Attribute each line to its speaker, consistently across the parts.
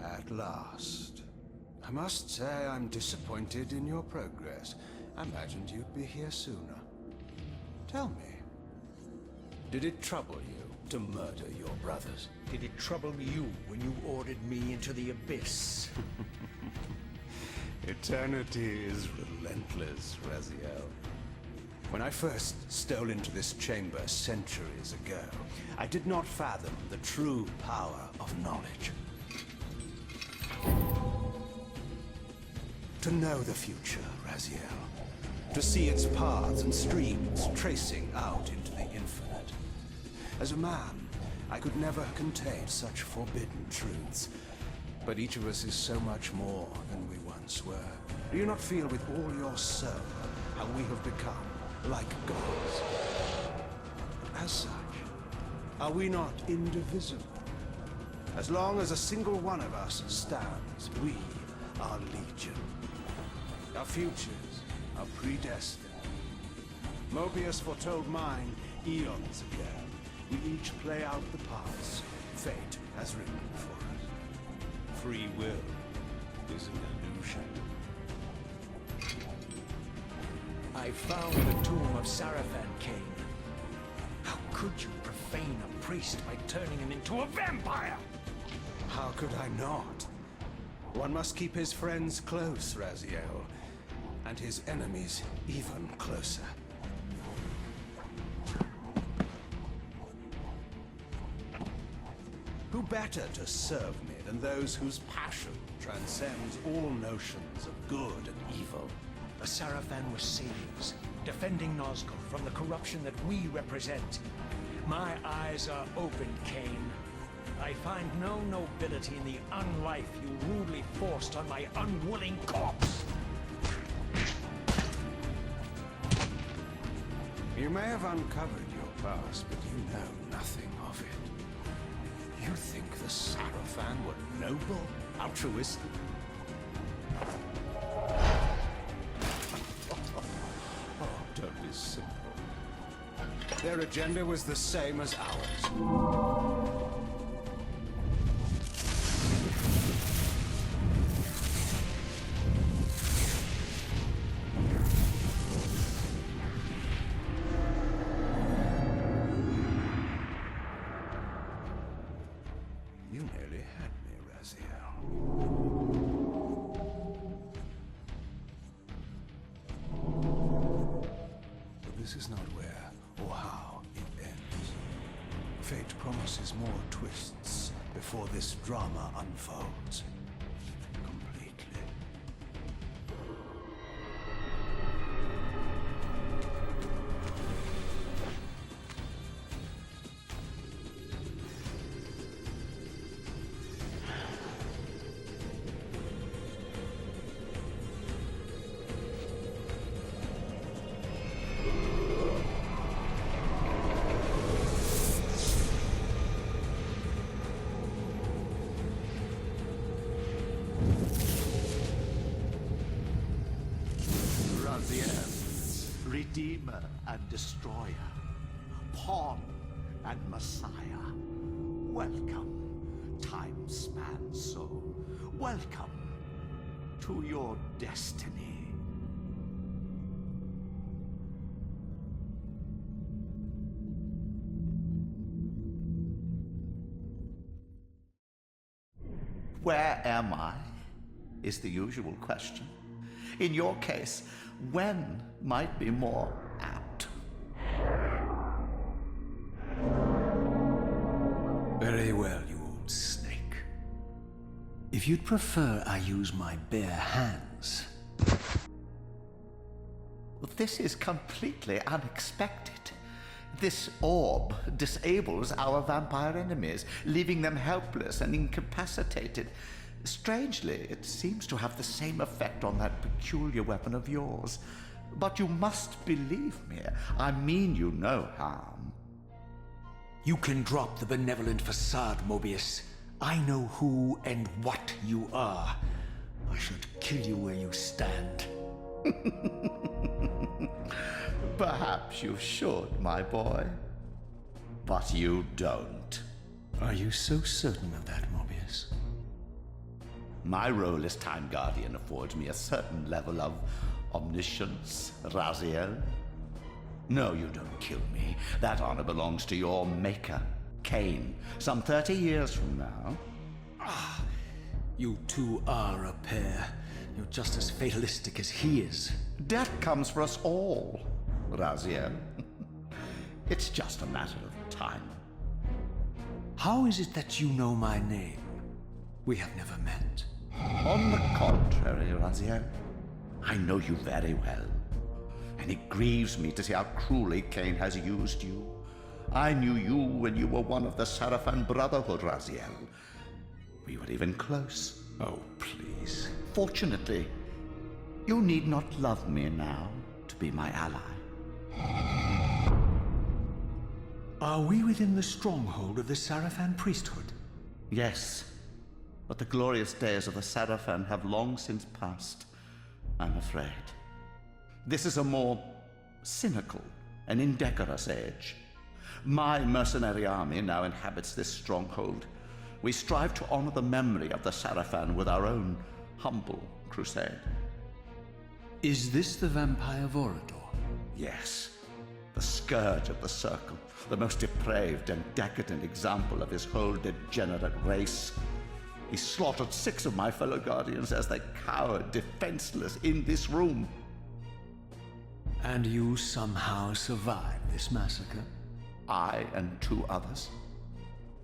Speaker 1: At last. I must say I'm disappointed in your progress. I imagined you'd be here sooner. Tell me, did it trouble you to murder your brothers?
Speaker 2: Did it trouble you when you ordered me into the abyss?
Speaker 1: Eternity is relentless, Raziel. When I first stole into this chamber centuries ago, I did not fathom the true power of knowledge. To know the future, Raziel. To see its paths and streams tracing out into the infinite. As a man, I could never contain such forbidden truths. But each of us is so much more than we once were. Do you not feel with all your soul how we have become like gods? As such, are we not indivisible? As long as a single one of us stands, we are legion. Our futures are predestined. Mobius foretold mine eons ago. We each play out the parts fate has written for us. Free will is an illusion.
Speaker 2: I found the tomb of Sarafan, Kain. How could you profane a priest by turning him into a vampire?
Speaker 1: How could I not? One must keep his friends close, Raziel, and his enemies even closer. Who better to serve me than those whose passion transcends all notions of good and evil?
Speaker 2: The Sarafan were saviors, defending Nazgul from the corruption that we represent. My eyes are open, Kain. I find no nobility in the unlife you rudely forced on my unwilling corpse.
Speaker 1: You may have uncovered your past, but you know nothing of it. You think the Sarafan were noble, altruistic? Oh, don't be simple. Their agenda was the same as ours. You nearly had me, Raziel. But this is not where or how it ends. Fate promises more twists before this drama unfolds completely.
Speaker 3: Redeemer and Destroyer, Pawn and Messiah. Welcome, time-span soul. Welcome to your destiny. Where am I? Is the usual question. In your case, when might be more apt.
Speaker 1: Very well, you old snake. If
Speaker 2: If you'd prefer I use my bare hands...
Speaker 3: This is completely unexpected. This orb disables our vampire enemies, leaving them helpless and incapacitated. Strangely, it seems to have the same effect on that peculiar weapon of yours. But you must believe me. I mean you no harm.
Speaker 2: You can drop the benevolent facade, Mobius. I know who and what you are. I should kill you where you stand.
Speaker 3: Perhaps you should, my boy. But you don't.
Speaker 2: Are you so certain of that, Mobius?
Speaker 3: My role as Time Guardian affords me a certain level of omniscience, Raziel. No, you don't kill me. That honor belongs to your maker, Kain, some 30 years from now.
Speaker 2: You two are a pair. You're just as fatalistic as he is.
Speaker 3: Death comes for us all, Raziel. It's just a matter of time.
Speaker 2: How is it that you know my name? We have never met.
Speaker 3: On the contrary, Raziel, I know you very well. And it grieves me to see how cruelly Kain has used you. I knew you when you were one of the Sarafan Brotherhood, Raziel. We were even close.
Speaker 2: Oh, please.
Speaker 3: Fortunately, you need not love me now to be my ally.
Speaker 2: Are we within the stronghold of the Sarafan priesthood?
Speaker 3: Yes, but the glorious days of the Sarafan have long since passed, I'm afraid. This is a more cynical and indecorous age. My mercenary army now inhabits this stronghold. We strive to honor the memory of the Sarafan with our own humble crusade.
Speaker 2: Is this the vampire Vorador?
Speaker 3: Yes, the scourge of the Circle, the most depraved and decadent example of his whole degenerate race. He slaughtered 6 of my fellow Guardians as they cowered defenseless in this room.
Speaker 2: And you somehow survived this massacre?
Speaker 3: I and 2 others.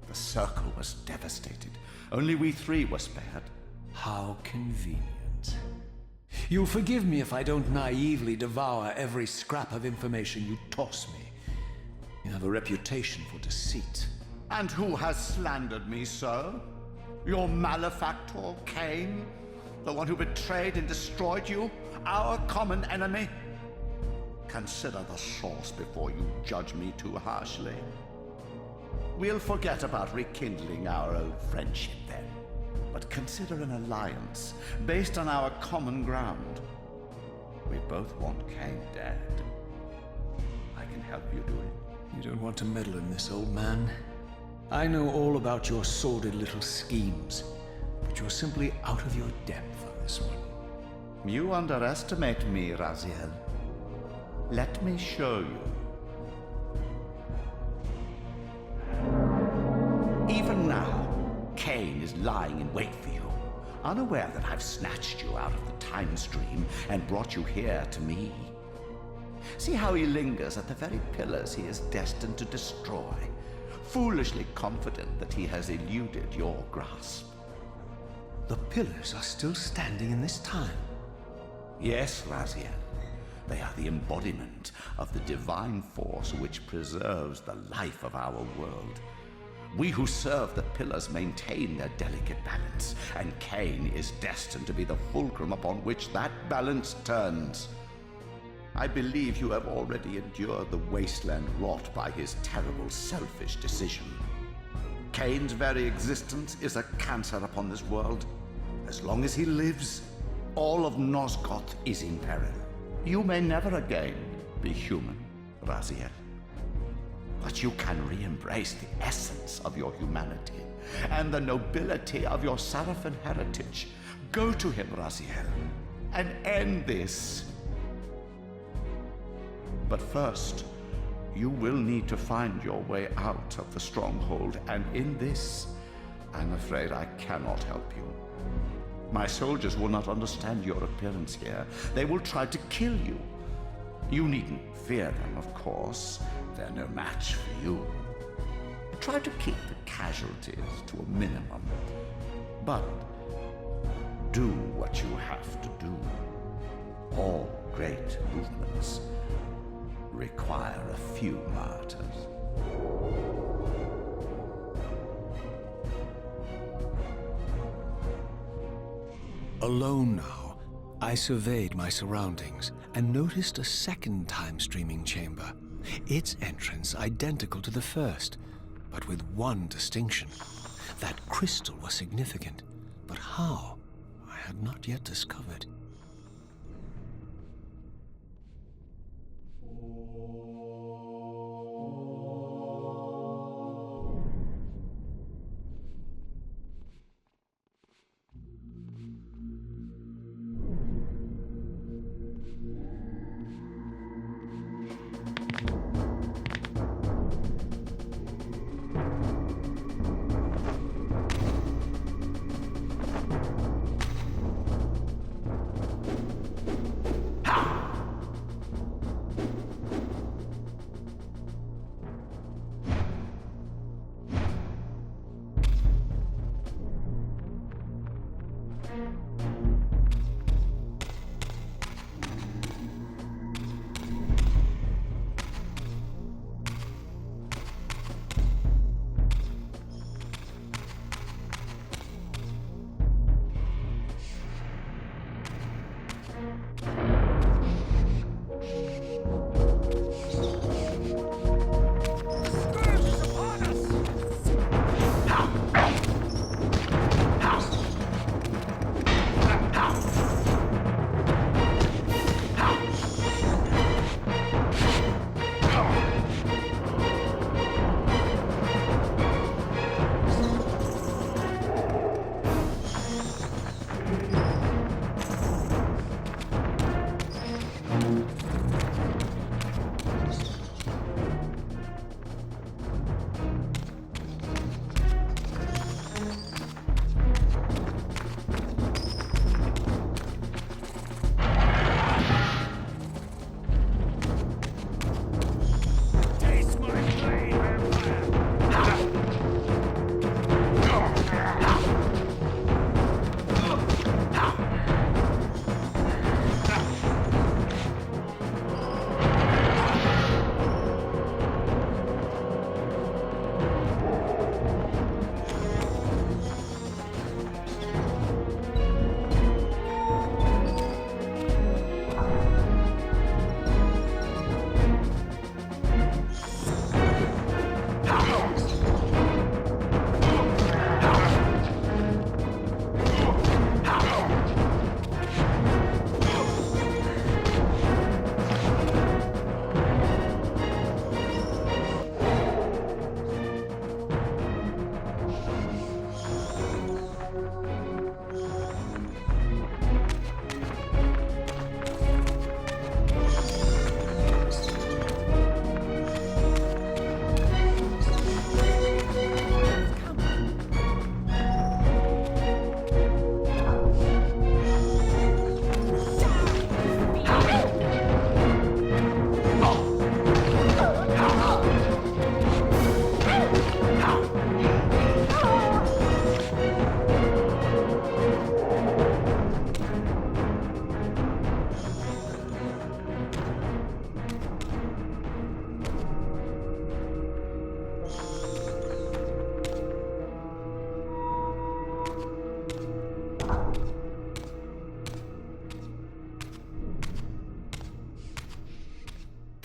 Speaker 3: The Circle was devastated. Only we 3 were spared.
Speaker 2: How convenient. You'll forgive me if I don't naively devour every scrap of information you toss me. You have a reputation for deceit.
Speaker 3: And who has slandered me so? Your malefactor, Kain? The one who betrayed and destroyed you? Our common enemy? Consider the source before you judge me too harshly. We'll forget about rekindling our old friendship then. But consider an alliance based on our common ground. We both want Kain dead. I can help you do it.
Speaker 2: You don't want to meddle in this, old man. I know all about your sordid little schemes, but you're simply out of your depth on this one.
Speaker 3: You underestimate me, Raziel. Let me show you. Even now, Kain is lying in wait for you, unaware that I've snatched you out of the time stream and brought you here to me. See how he lingers at the very pillars he is destined to destroy, foolishly confident that he has eluded your grasp.
Speaker 2: The pillars are still standing in this time.
Speaker 3: Yes, Raziel. They are the embodiment of the divine force which preserves the life of our world. We who serve the pillars maintain their delicate balance, and Kain is destined to be the fulcrum upon which that balance turns. I believe you have already endured the wasteland wrought by his terrible, selfish decision. Kain's very existence is a cancer upon this world. As long as he lives, all of Nosgoth is in peril. You may never again be human, Raziel. But you can re-embrace the essence of your humanity and the nobility of your Sarafan heritage. Go to him, Raziel, and end this. But first, you will need to find your way out of the stronghold, and in this, I'm afraid I cannot help you. My soldiers will not understand your appearance here. They will try to kill you. You needn't fear them, of course. They're no match for you. Try to keep the casualties to a minimum. But Do what you have to do. All great movements require a few martyrs.
Speaker 1: Alone now, I surveyed my surroundings and noticed a second time-streaming chamber. Its entrance identical to the first, but with one distinction. That crystal was significant, but how, I had not yet discovered.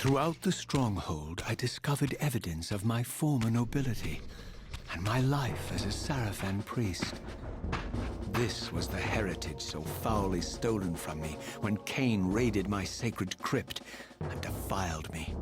Speaker 1: Throughout the stronghold, I discovered evidence of my former nobility and my life as a Sarafan priest. This was the heritage so foully stolen from me when Kain raided my sacred crypt and defiled me.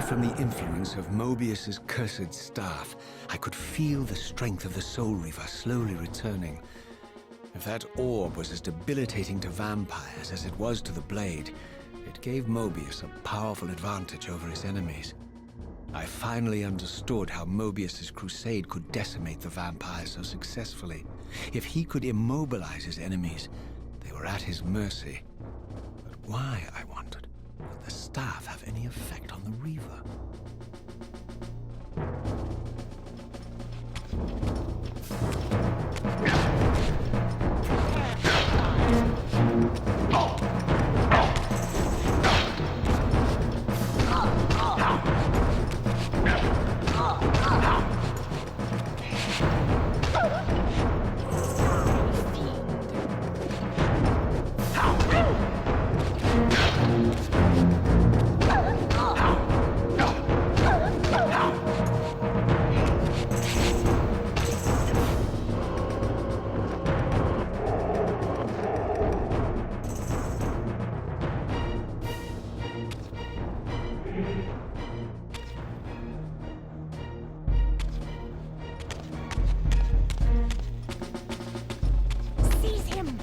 Speaker 4: from the influence of Mobius's cursed staff, I could feel the strength of the Soul Reaver slowly returning. If that orb was as debilitating to vampires as it was to the blade, it gave Mobius a powerful advantage over his enemies. I finally understood how Mobius's crusade could decimate the vampires so successfully. If he could immobilize his enemies, they were at his mercy. But why, I wondered, would the staff have any effect on the Reaver?
Speaker 5: Seize him!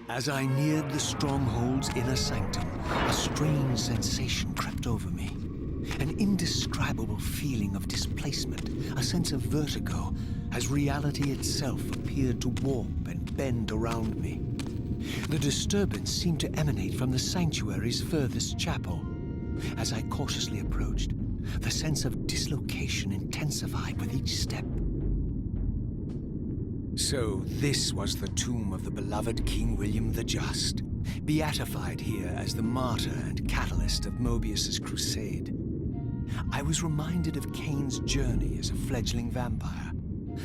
Speaker 4: As I neared the stronghold's inner sanctum, a strange sensation crept over me. An indescribable feeling of displacement, a sense of vertigo, as reality itself appeared to warp and bend around me. The disturbance seemed to emanate from the sanctuary's furthest chapel. As I cautiously approached, the sense of dislocation intensified with each step. So this was the tomb of the beloved King William the Just, beatified here as the martyr and catalyst of Mobius's crusade. I was reminded of Kain's journey as a fledgling vampire,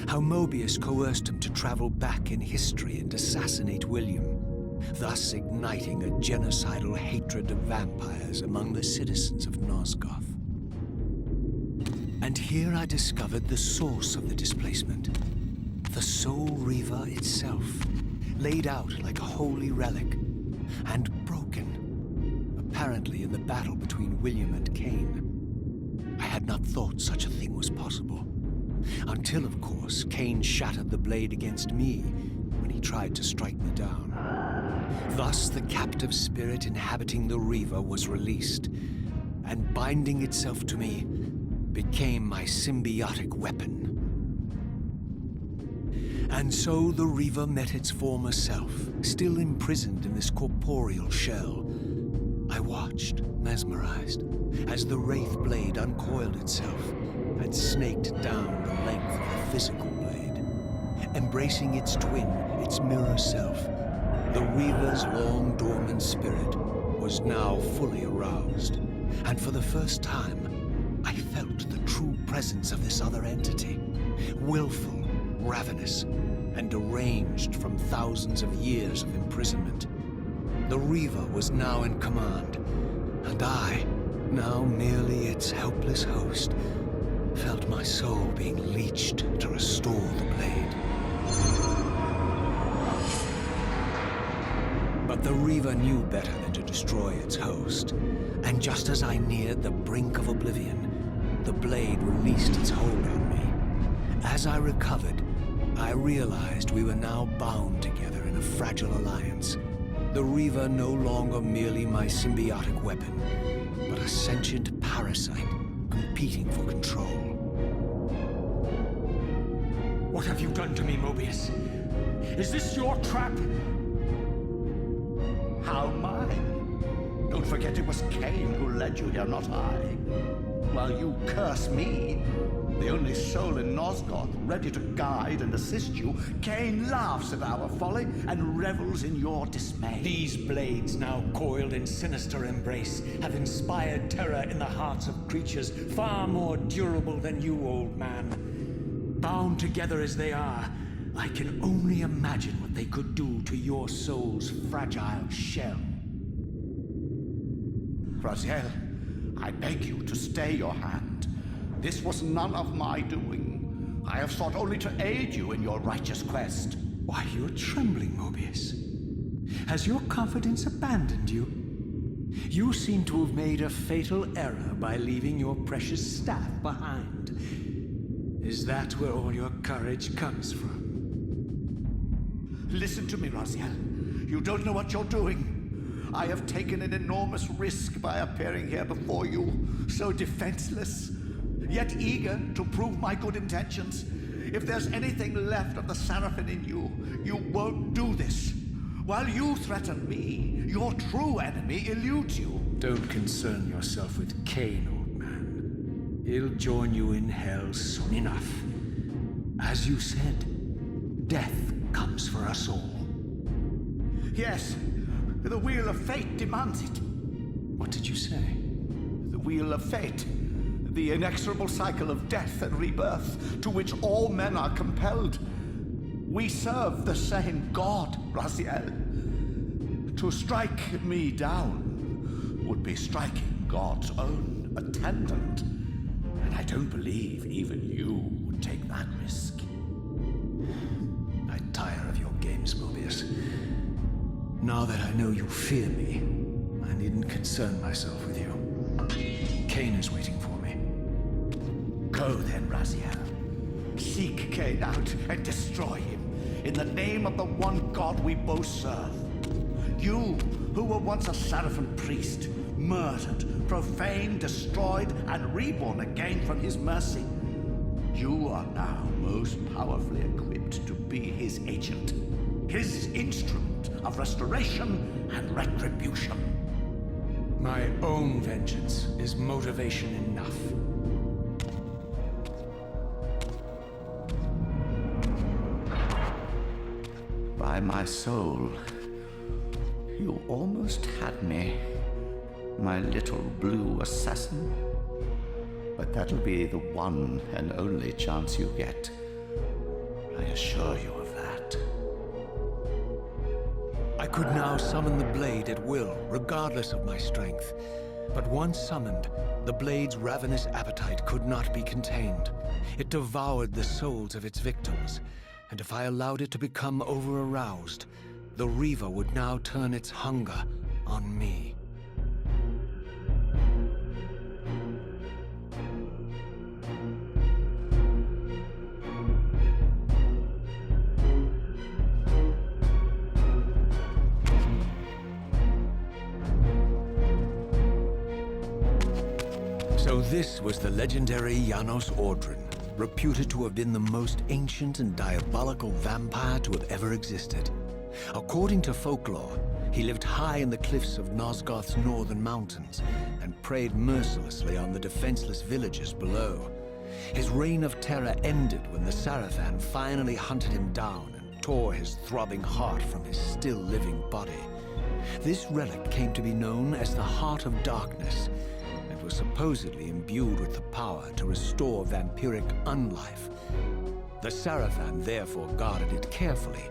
Speaker 4: how Mobius coerced him to travel back in history and assassinate William, thus igniting a genocidal hatred of vampires among the citizens of Nosgoth. And here I discovered the source of the displacement. The Soul Reaver itself, laid out like a holy relic, and broken, apparently in the battle between William and Kain. I had not thought such a thing was possible, until, of course, Kain shattered the blade against me when he tried to strike me down. Thus, the captive spirit inhabiting the Reaver was released, and binding itself to me, became my symbiotic weapon. And so the Reaver met its former self, still imprisoned in this corporeal shell. I watched, mesmerized, as the Wraith blade uncoiled itself and snaked down the length of the physical blade. Embracing its twin, its mirror self, the Reaver's long-dormant spirit was now fully aroused. And for the first time, I felt the true presence of this other entity, willful, ravenous, and deranged from thousands of years of imprisonment. The Reaver was now in command, and I, now merely its helpless host, felt my soul being leached to restore the blade. But the Reaver knew better than to destroy its host, and just as I neared the brink of oblivion, the blade released its hold on me. As I recovered, I realized we were now bound together in a fragile alliance. The Reaver no longer merely my symbiotic weapon, but a sentient parasite competing for control.
Speaker 2: What have you done to me, Mobius? Is this your trap?
Speaker 3: How mine? Don't forget it was Kain who led you here, not I. While you curse me, the only soul in Nosgoth ready to guide and assist you, Kain laughs at our folly and revels in your dismay.
Speaker 2: These blades, now coiled in sinister embrace, have inspired terror in the hearts of creatures far more durable than you, old man. Bound together as they are, I can only imagine what they could do to your soul's fragile shell.
Speaker 3: Raziel, I beg you to stay your hand. This was none of my doing. I have sought only to aid you in your righteous quest.
Speaker 2: Why, you're trembling, Mobius. Has your confidence abandoned you? You seem to have made a fatal error by leaving your precious staff behind. Is that where all your courage comes from?
Speaker 3: Listen to me, Raziel. You don't know what you're doing. I have taken an enormous risk by appearing here before you, so defenseless, yet eager to prove my good intentions. If there's anything left of the Seraphim in you, you won't do this. While you threaten me, your true enemy eludes you.
Speaker 2: Don't concern yourself with Kain, old man. He'll join you in hell soon enough. As you said, death comes for us all.
Speaker 3: Yes, the wheel of fate demands it.
Speaker 2: What did you say?
Speaker 3: The wheel of fate. The inexorable cycle of death and rebirth to which all men are compelled. We serve the same God, Raziel. To strike me down would be striking God's own attendant. And I don't believe even you would take that risk.
Speaker 2: I tire of your games, Mobius. Now that I know you fear me, I needn't concern myself with you. Kain is waiting for me.
Speaker 3: Go then, Raziel. Seek Kain out and destroy him in the name of the one God we both serve. You, who were once a Seraphim priest, murdered, profaned, destroyed, and reborn again from his mercy. You are now most powerfully equipped to be his agent, his instrument of restoration and retribution.
Speaker 2: My own vengeance is motivation enough.
Speaker 3: By my soul, you almost had me, my little blue assassin. But that'll be the one and only chance you get. I assure you of that.
Speaker 4: I could now summon the blade at will, regardless of my strength. But once summoned, the blade's ravenous appetite could not be contained. It devoured the souls of its victims, and if I allowed it to become over-aroused, the Reaver would now turn its hunger on me. So this was the legendary Janos Ordrin, reputed to have been the most ancient and diabolical vampire to have ever existed. According to folklore, he lived high in the cliffs of Nosgoth's northern mountains and preyed mercilessly on the defenseless villagers below. His reign of terror ended when the Seraphim finally hunted him down and tore his throbbing heart from his still-living body. This relic came to be known as the Heart of Darkness, was supposedly imbued with the power to restore vampiric unlife. The Seraphim therefore guarded it carefully,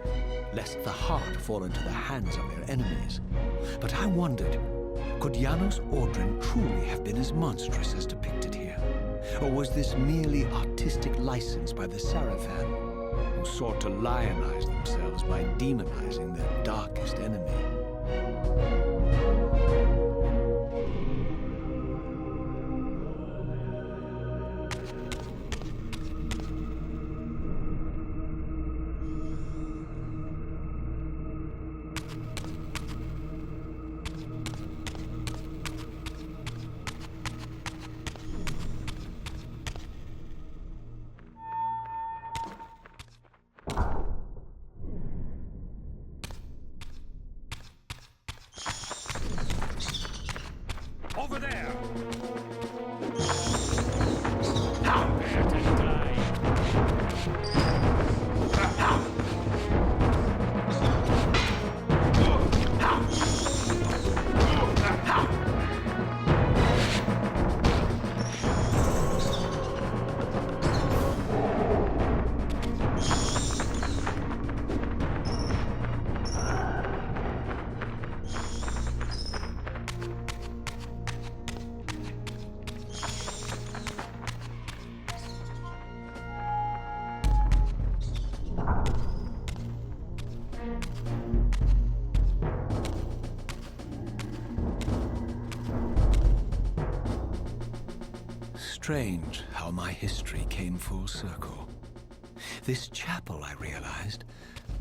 Speaker 4: lest the heart fall into the hands of their enemies. But I wondered, could Janos Ordrin truly have been as monstrous as depicted here? Or was this merely artistic license by the Seraphim, who sought to lionize themselves by demonizing their darkest enemy?
Speaker 2: Over there!
Speaker 4: Strange how my history came full circle. This chapel, I realized,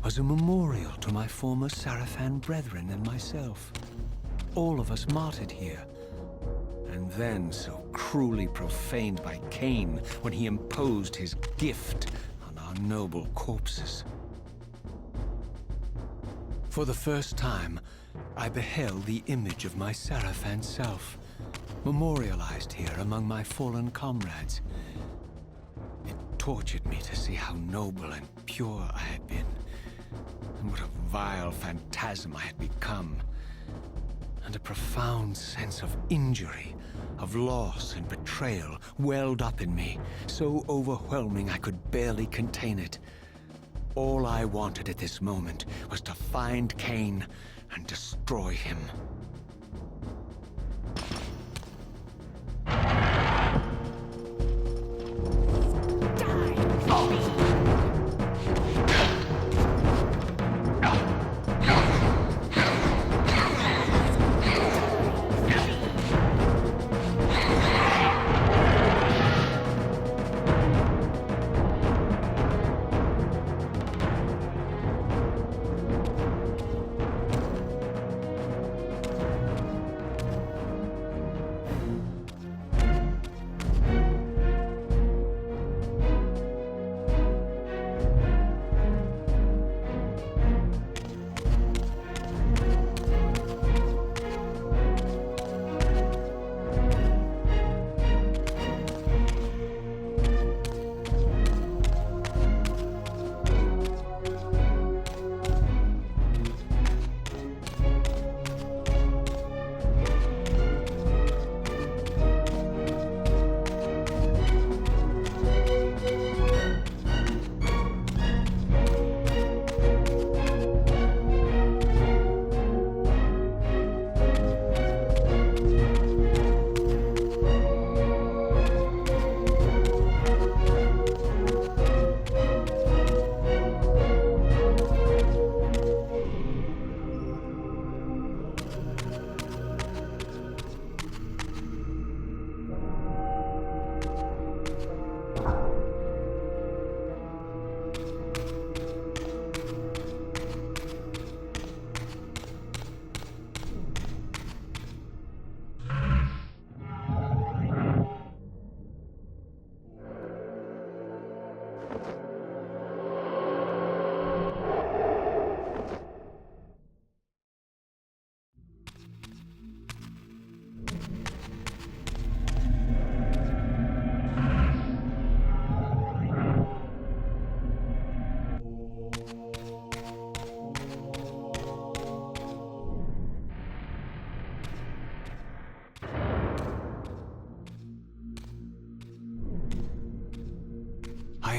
Speaker 4: was a memorial to my former Seraphim brethren and myself. All of us martyred here, and then so cruelly profaned by Kain when he imposed his gift on our noble corpses. For the first time, I beheld the image of my Seraphim self, memorialized here among my fallen comrades. It tortured me to see how noble and pure I had been, and what a vile phantasm I had become. And a profound sense of injury, of loss and betrayal welled up in me, so overwhelming I could barely contain it. All I wanted at this moment was to find Kain and destroy him.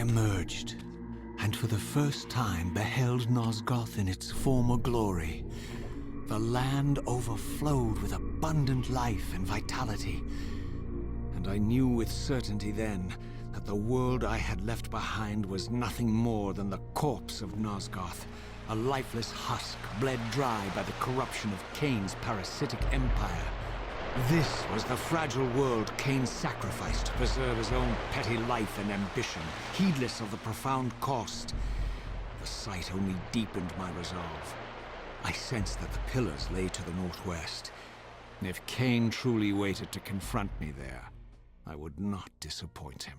Speaker 4: emerged, and for the first time beheld Nosgoth in its former glory. The land overflowed with abundant life and vitality, and I knew with certainty then that the world I had left behind was nothing more than the corpse of Nosgoth, a lifeless husk bled dry by the corruption of Kain's parasitic empire. This was the fragile world Kain sacrificed to preserve his own petty life and ambition, heedless of the profound cost. The sight only deepened my resolve. I sensed that the pillars lay to the northwest. If Kain truly waited to confront me there, I would not disappoint him.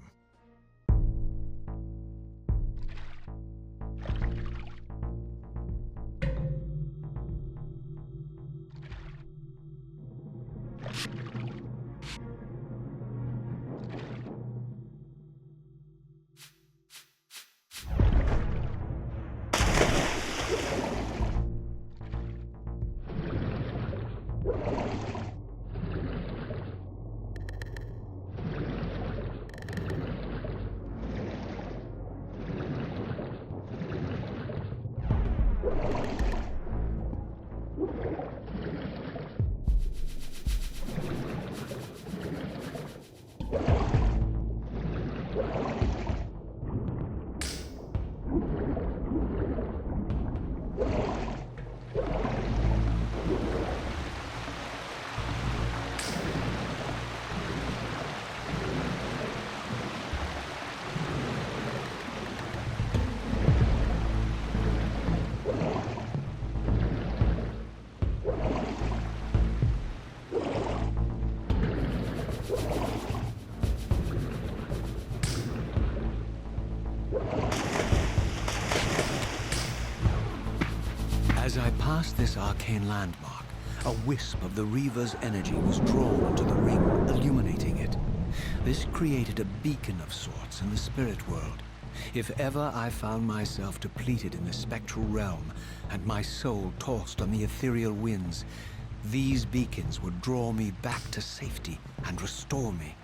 Speaker 4: As I passed this arcane landmark, a wisp of the Reaver's energy was drawn into the ring, illuminating it. This created a beacon of sorts in the spirit world. If ever I found myself depleted in the spectral realm, and my soul tossed on the ethereal winds, these beacons would draw me back to safety and restore me.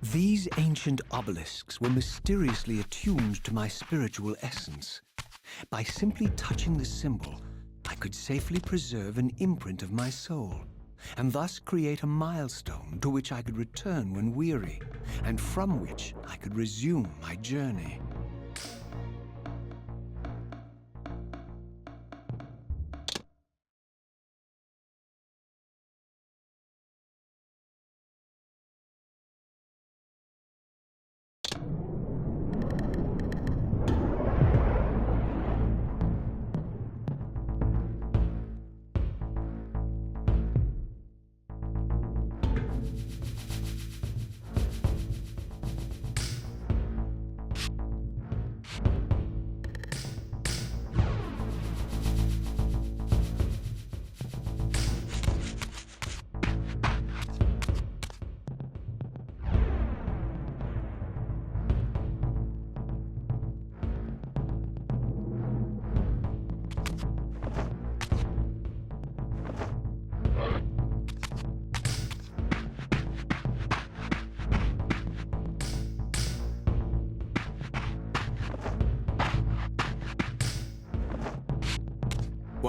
Speaker 4: These ancient obelisks were mysteriously attuned to my spiritual essence. By simply touching the symbol, I could safely preserve an imprint of my soul, and thus create a milestone to which I could return when weary, and from which I could resume my journey.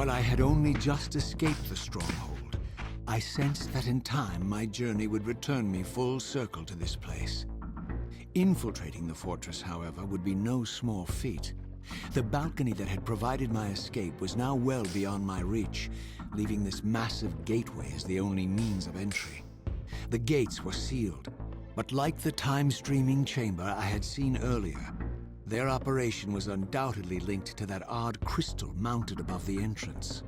Speaker 4: While I had only just escaped the stronghold, I sensed that in time my journey would return me full circle to this place. Infiltrating the fortress, however, would be no small feat. The balcony that had provided my escape was now well beyond my reach, leaving this massive gateway as the only means of entry. The gates were sealed, but like the time-streaming chamber I had seen earlier, their operation was undoubtedly linked to that odd crystal mounted above the entrance.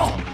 Speaker 3: Oh!